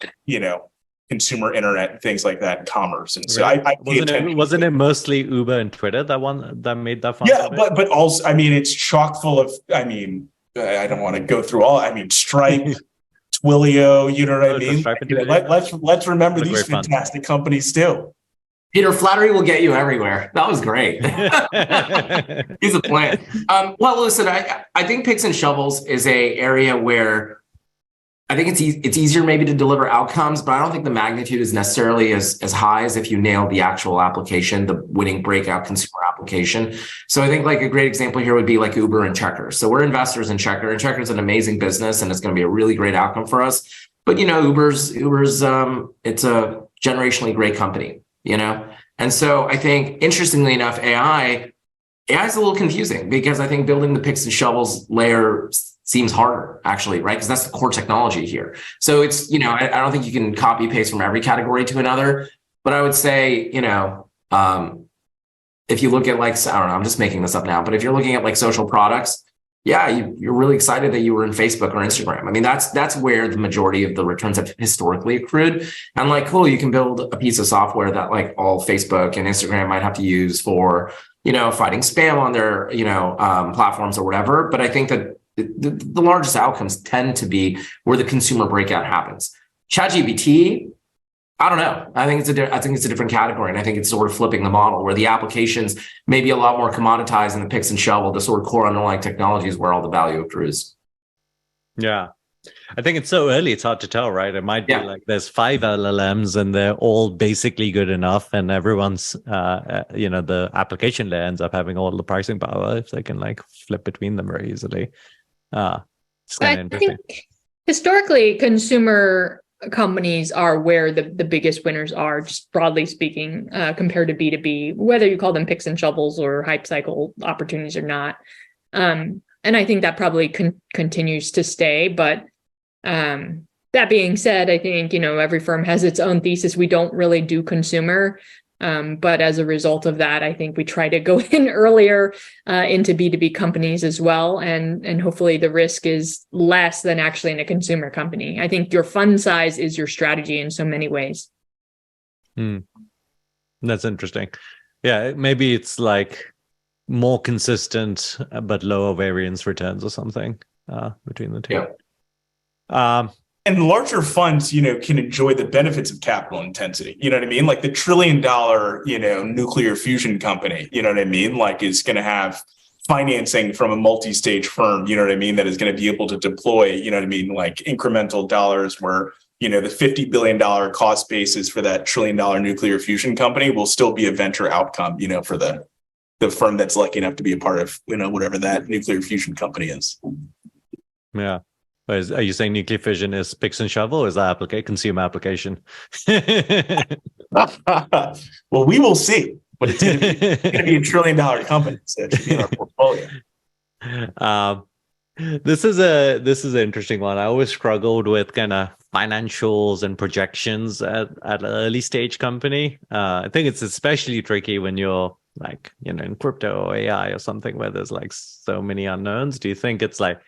S4: consumer internet and things like that, and commerce. And so
S1: right. Wasn't it mostly Uber and Twitter that made that fund?
S4: Yeah, but also, it's chock full of, I don't want to go through all, Stripe, Twilio, you know what I mean? Let's remember these fantastic companies too.
S2: Peter, flattery will get you everywhere. That was great. He's a plant. Well, listen, I think picks and shovels is a area where I think it's easier maybe to deliver outcomes, but I don't think the magnitude is necessarily as high as if you nail the actual application, the winning breakout consumer application. So I think like a great example here would be like Uber and Checker. So we're investors in Checker, and Checker is an amazing business, and it's going to be a really great outcome for us. But Uber's it's a generationally great company, and so I think interestingly enough, AI is a little confusing because I think building the picks and shovels layer seems harder, actually, right? Because that's the core technology here. So it's, I don't think you can copy paste from every category to another, but I would say, if you look at like, I don't know, I'm just making this up now, but if you're looking at like social products, yeah, you're really excited that you were in Facebook or Instagram. I mean, that's where the majority of the returns have historically accrued. And like, cool, you can build a piece of software that like all Facebook and Instagram might have to use for, fighting spam on their, platforms or whatever. But I think that the largest outcomes tend to be where the consumer breakout happens. ChatGPT, I don't know. I think it's a different category, and I think it's sort of flipping the model where the applications may be a lot more commoditized, and the picks and shovel, the sort of core underlying technology, is where all the value accrues.
S1: Yeah, I think it's so early; it's hard to tell, right? It might be like there's 5 LLMs, and they're all basically good enough, and everyone's, the application layer ends up having all the pricing power if they can like flip between them very easily. It's kind of interesting.
S3: I think historically, consumer companies are where the biggest winners are, just broadly speaking, compared to B2B, whether you call them picks and shovels or hype cycle opportunities or not. And I think that probably continues to stay. But that being said, I think, every firm has its own thesis. We don't really do consumer. But as a result of that, I think we try to go in earlier into B2B companies as well. And hopefully the risk is less than actually in a consumer company. I think your fund size is your strategy in so many ways.
S1: That's interesting. Yeah, maybe it's like more consistent, but lower variance returns or something between the two.
S4: Yeah. And larger funds, can enjoy the benefits of capital intensity. You know what I mean? Like the $1 trillion, nuclear fusion company, you know what I mean? Like is going to have financing from a multi-stage firm, you know what I mean? That is going to be able to deploy, you know what I mean? Like incremental dollars where, the $50 billion cost basis for that $1 trillion nuclear fusion company will still be a venture outcome, for the firm that's lucky enough to be a part of, whatever that nuclear fusion company is.
S1: Yeah. Are you saying nuclear fission is picks and shovel, or is that consumer application?
S4: Well, we will see. But it's going to be a $1 trillion company, so it should be in our portfolio.
S1: This is an interesting one. I always struggled with kind of financials and projections at an early stage company. I think it's especially tricky when you're like in crypto or AI or something where there's like so many unknowns. Do you think it's like,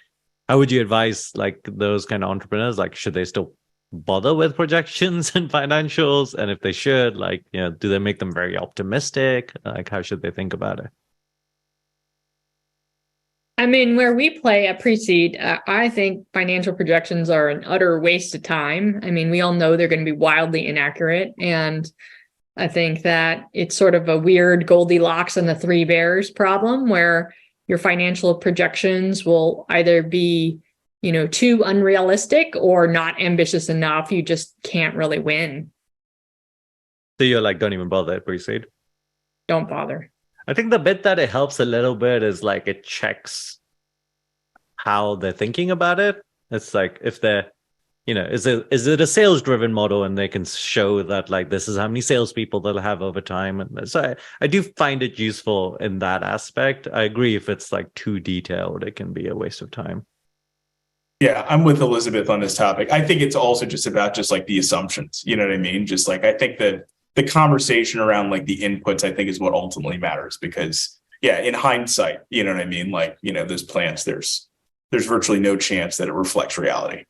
S1: how would you advise like those kind of entrepreneurs? Like, should they still bother with projections and financials? And if they should, like, do they make them very optimistic? Like, how should they think about it?
S3: I mean, where we play at Pre-Seed, I think financial projections are an utter waste of time. I mean, we all know they're going to be wildly inaccurate. And I think that it's sort of a weird Goldilocks and the Three Bears problem where your financial projections will either be, too unrealistic or not ambitious enough. You just can't really win.
S1: So you're like, don't even bother at Pre-Seed?
S3: Don't bother.
S1: I think the bit that it helps a little bit is like it checks how they're thinking about it. It's like if they're, is it a sales driven model, and they can show that like this is how many salespeople they'll have over time. And so I do find it useful in that aspect. I agree if it's like too detailed, it can be a waste of time.
S4: Yeah, I'm with Elizabeth on this topic. I think it's also just about just like the assumptions. You know what I mean? Just like I think that the conversation around like the inputs, I think, is what ultimately matters because, in hindsight, you know what I mean? Like, those plans, there's virtually no chance that it reflects reality.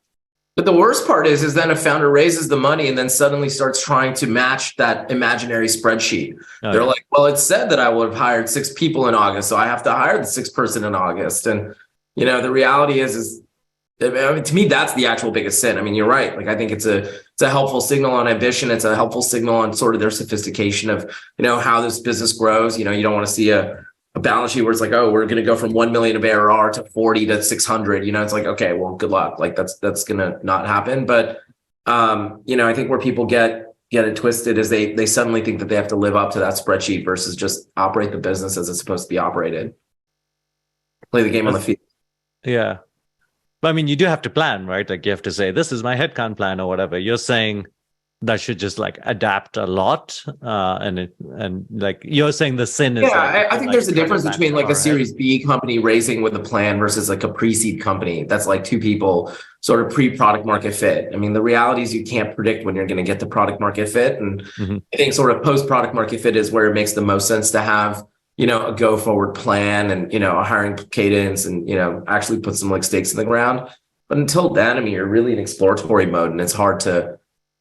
S2: But the worst part is then a founder raises the money and then suddenly starts trying to match that imaginary spreadsheet. They're like, well, it said that I would have hired 6 people in August, so I have to hire the 6th person in August. And, the reality is to me, that's the actual biggest sin. I mean, you're right. Like, I think it's a helpful signal on ambition. It's a helpful signal on sort of their sophistication of, how this business grows. You don't want to see a a balance sheet where it's like, oh, we're going to go from 1 million of ARR to 40 to 600, it's like, okay, well, good luck. Like that's going to not happen. But, I think where people get it twisted is they suddenly think that they have to live up to that spreadsheet versus just operate the business as it's supposed to be operated. Play the game on the field.
S1: Yeah. But I mean, you do have to plan, right? Like you have to say, this is my headcount plan or whatever. You're saying that should just like adapt a lot. And like you're saying the sin is.
S2: Yeah, I think there's a difference between like a Series B company raising with a plan versus like a pre-seed company. That's like two people sort of pre-product market fit. I mean, the reality is you can't predict when you're going to get the product market fit. And I think sort of post-product market fit is where it makes the most sense to have, a go forward plan and, a hiring cadence and, actually put some like stakes in the ground. But until then, I mean, you're really in exploratory mode and it's hard to,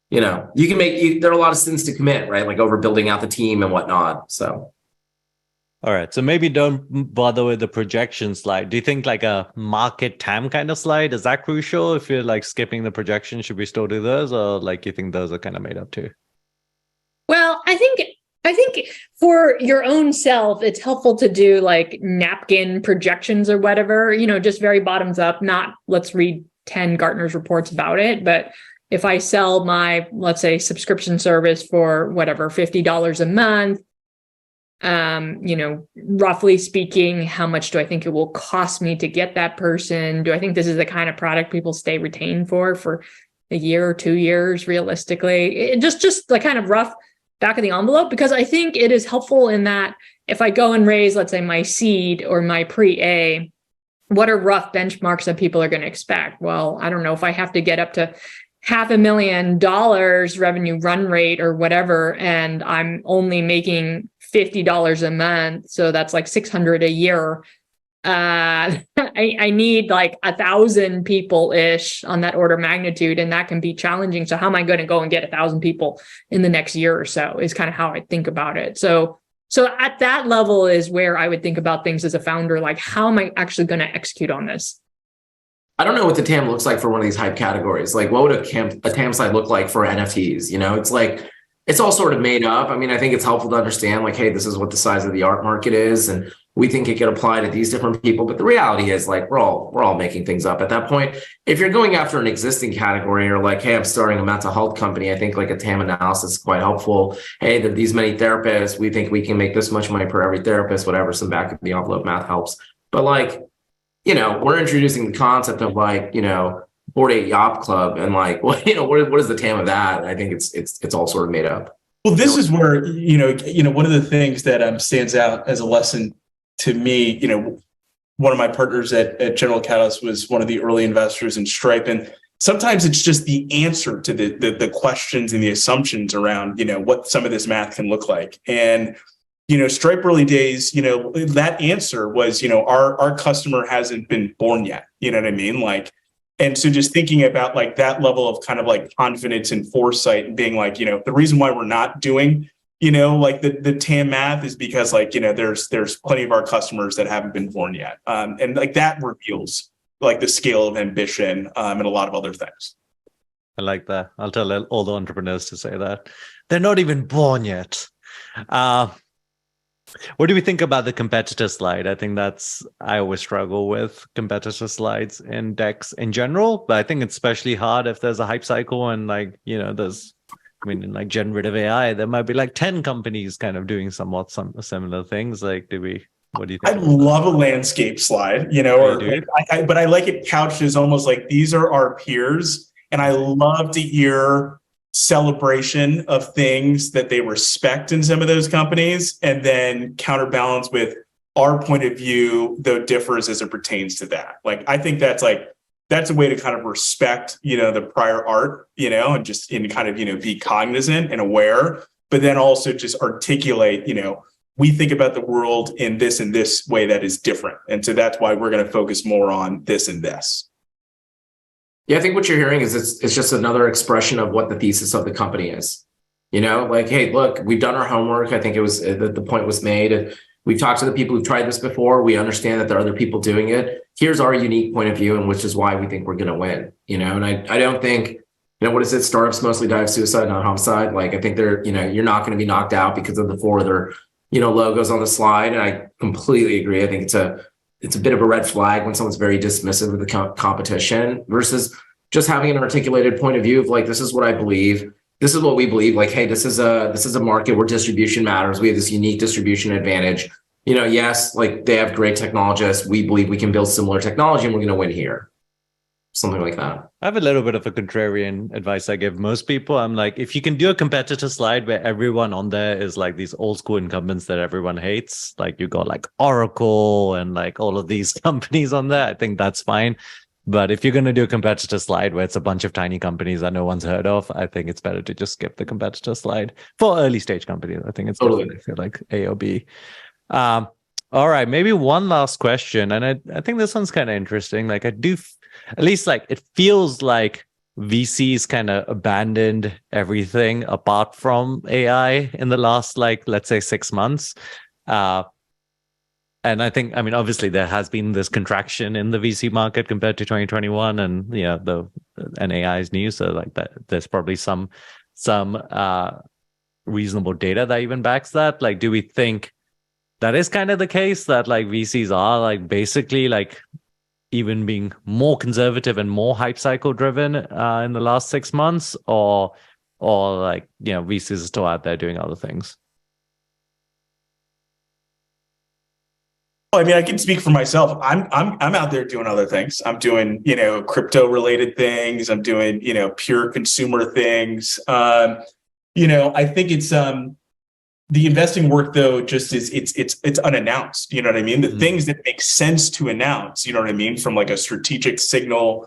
S2: you can there are a lot of sins to commit, right? Like over building out the team and whatnot. So.
S1: All right. So maybe don't bother with the projection slide. Do you think like a market TAM kind of slide, is that crucial? If you're like skipping the projection, should we still do those? Or like you think those are kind of made up too?
S3: Well, I think for your own self, it's helpful to do like napkin projections or whatever, just very bottoms up, not let's read 10 Gartner's reports about it. But if I sell my, let's say, subscription service for whatever, $50 a month, roughly speaking, how much do I think it will cost me to get that person? Do I think this is the kind of product people stay retained for a year or 2 years, realistically? Just the kind of rough back of the envelope, because I think it is helpful in that if I go and raise, let's say, my seed or my pre-A, what are rough benchmarks that people are going to expect? Well, I don't know if I have to get up to $500,000 revenue run rate or whatever, and I'm only making $50 a month, so that's like $600 a year. I need like 1,000 people ish on that order of magnitude, and that can be challenging. So how am I going to go and get 1,000 people in the next year or so is kind of how I think about it. So at that level is where I would think about things as a founder, like how am I actually going to execute on this?
S2: I don't know what the TAM looks like for one of these hype categories. Like what would a TAM slide look like for NFTs? It's like, it's all sort of made up. I mean, I think it's helpful to understand like, hey, this is what the size of the art market is. And we think it could apply to these different people. But the reality is like, we're all making things up at that point. If you're going after an existing category or like, hey, I'm starting a mental health company, I think like a TAM analysis is quite helpful. Hey, there are these many therapists. We think we can make this much money per every therapist, whatever, some back of the envelope math helps. But like, we're introducing the concept of like, Bored Ape Yacht Club and like, well, what is the TAM of that? I think it's all sort of made up.
S4: Well, this is where, one of the things that stands out as a lesson to me, one of my partners at General Catalyst was one of the early investors in Stripe. And sometimes it's just the answer to the questions and the assumptions around, what some of this math can look like. And Stripe early days, that answer was, our customer hasn't been born yet. You know what I mean? Like, and so just thinking about like that level of kind of like confidence and foresight and being like, the reason why we're not doing, like the TAM math is because like, there's plenty of our customers that haven't been born yet. And like that reveals like the scale of ambition and a lot of other things.
S1: I like that. I'll tell all the entrepreneurs to say that. They're not even born yet. What do we think about the competitor slide? I think I always struggle with competitor slides in decks in general, but I think it's especially hard if there's a hype cycle and like, in like generative AI, there might be like 10 companies kind of doing somewhat similar things. Like, what do you think?
S4: I love a landscape slide, but I like it couched as almost like these are our peers. And I love to hear celebration of things that they respect in some of those companies and then counterbalance with our point of view, though differs as it pertains to that. Like, I think that's a way to kind of respect, the prior art, and just in kind of, be cognizant and aware, but then also just articulate, we think about the world in this way that is different. And so that's why we're going to focus more on this and this.
S2: Yeah, I think what you're hearing is it's just another expression of what the thesis of the company is. Like, hey, look, we've done our homework. I think it was the point was made. We've talked to the people who've tried this before. We understand that there are other people doing it. Here's our unique point of view, and which is why we think we're going to win. And I don't think, what is it? Startups mostly die of suicide, not homicide. Like, I think they're, you're not going to be knocked out because of the 4 other logos on the slide. And I completely agree. I think it's a bit of a red flag when someone's very dismissive of the competition versus just having an articulated point of view of like, this is what I believe. This is what we believe. Like, hey, this is a market where distribution matters. We have this unique distribution advantage. Yes, like they have great technologists. We believe we can build similar technology and we're going to win here. Something like that.
S1: I have a little bit of a contrarian advice I give most people. I'm like, if you can do a competitor slide where everyone on there is like these old school incumbents that everyone hates, like you got like Oracle and like all of these companies on there, I think that's fine. But if you're going to do a competitor slide where it's a bunch of tiny companies that no one's heard of, I think it's better to just skip the competitor slide for early stage companies. I think it's totally like A or B. All right, maybe one last question. And I think this one's kind of interesting. Like I do, at least like it feels like VCs kind of abandoned everything apart from AI in the last, like, let's say 6 months. And I think, I mean, obviously there has been this contraction in the VC market compared to 2021 and, and AI is new. So like that, there's probably some reasonable data that even backs that. Like, do we think that is kind of the case that like VCs are like basically like even being more conservative and more hype cycle driven in the last 6 months, or like, VCs are still out there doing other things?
S4: I mean, I can speak for myself. I'm out there doing other things. I'm doing, crypto related things. I'm doing, pure consumer things. I think it's the investing work though, just is it's unannounced. You know what I mean? The things that make sense to announce, you know what I mean? From like a strategic signal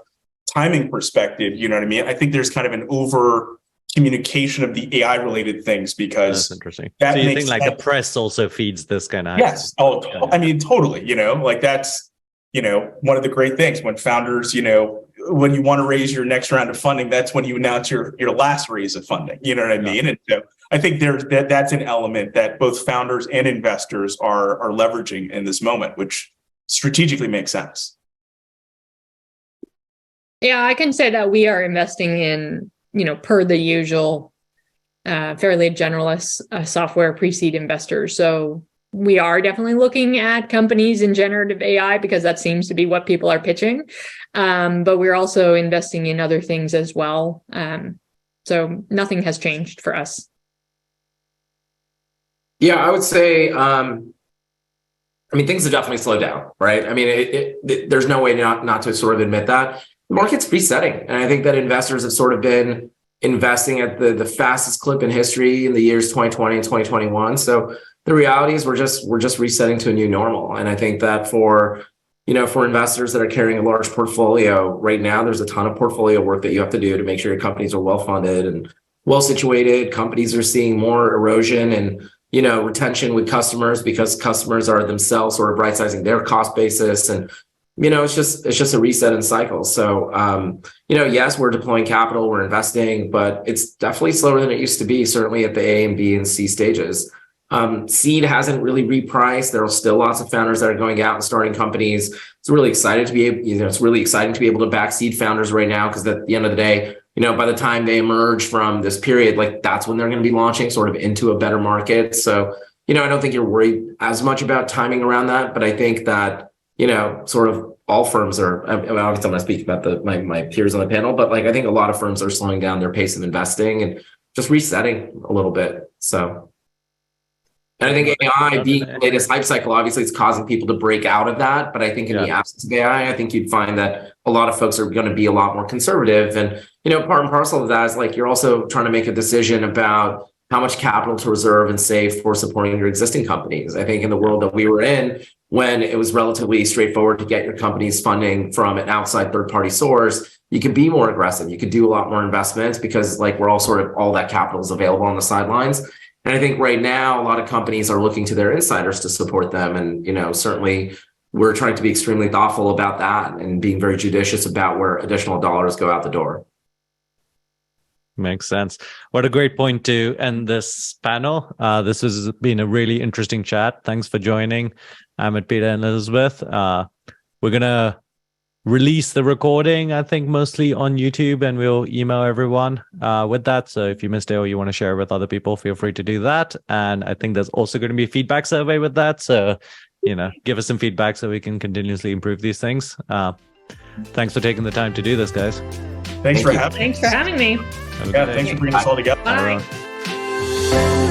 S4: timing perspective, you know what I mean? I think there's kind of an over communication of the AI related things because
S1: that's interesting.
S4: That
S1: so you
S4: makes
S1: think like
S4: sense.
S1: the press also feeds this kind of
S4: Yes. Oh, I mean, totally. Like that's one of the great things when founders, when you want to raise your next round of funding, that's when you announce your last raise of funding. You know what I mean? And so I think that's an element that both founders and investors are leveraging in this moment, which strategically makes sense.
S3: Yeah, I can say that we are investing in, per the usual, fairly generalist software pre-seed investors. So we are definitely looking at companies in generative AI because that seems to be what people are pitching. But we're also investing in other things as well. So nothing has changed for us.
S2: Yeah, I would say, things have definitely slowed down, right? I mean, there's no way not to sort of admit that. The market's resetting. And I think that investors have sort of been investing at the fastest clip in history in the years 2020 and 2021. So the reality is we're just resetting to a new normal. And I think that for investors that are carrying a large portfolio right now, there's a ton of portfolio work that you have to do to make sure your companies are well-funded and well-situated. Companies are seeing more erosion and, retention with customers because customers are themselves sort of right-sizing their cost basis. And, it's just a reset in cycle. So, yes, we're deploying capital, we're investing, but it's definitely slower than it used to be, certainly at the A and B and C stages. Seed hasn't really repriced. There are still lots of founders that are going out and starting companies. It's really exciting to be able to back seed founders right now, because at the end of the day, by the time they emerge from this period, like that's when they're going to be launching sort of into a better market. So, I don't think you're worried as much about timing around that, but I think that, sort of all firms are, obviously I'm not speaking about my peers on the panel, but like, I think a lot of firms are slowing down their pace of investing and just resetting a little bit. So, and I think AI being the latest hype cycle, obviously it's causing people to break out of that. But I think in the absence of AI, I think you'd find that a lot of folks are going to be a lot more conservative. And, part and parcel of that is like, you're also trying to make a decision about how much capital to reserve and save for supporting your existing companies. I think in the world that we were in, when it was relatively straightforward to get your company's funding from an outside third-party source, you could be more aggressive. You could do a lot more investments because like we're all that capital is available on the sidelines. And I think right now, a lot of companies are looking to their insiders to support them. And, certainly we're trying to be extremely thoughtful about that and being very judicious about where additional dollars go out the door.
S1: Makes sense. What a great point to end this panel. This has been a really interesting chat. Thanks for joining, Amit, Peter, and Elizabeth. We're going to release the recording, I think, mostly on YouTube, and we'll email everyone with that. So if you missed it or you want to share it with other people, feel free to do that. And I think there's also going to be a feedback survey with that. So, give us some feedback so we can continuously improve these things. Thanks for taking the time to do this, guys.
S4: Thanks for having
S3: me.
S1: Have a good day.
S4: Thanks for bringing us all together.
S3: Bye.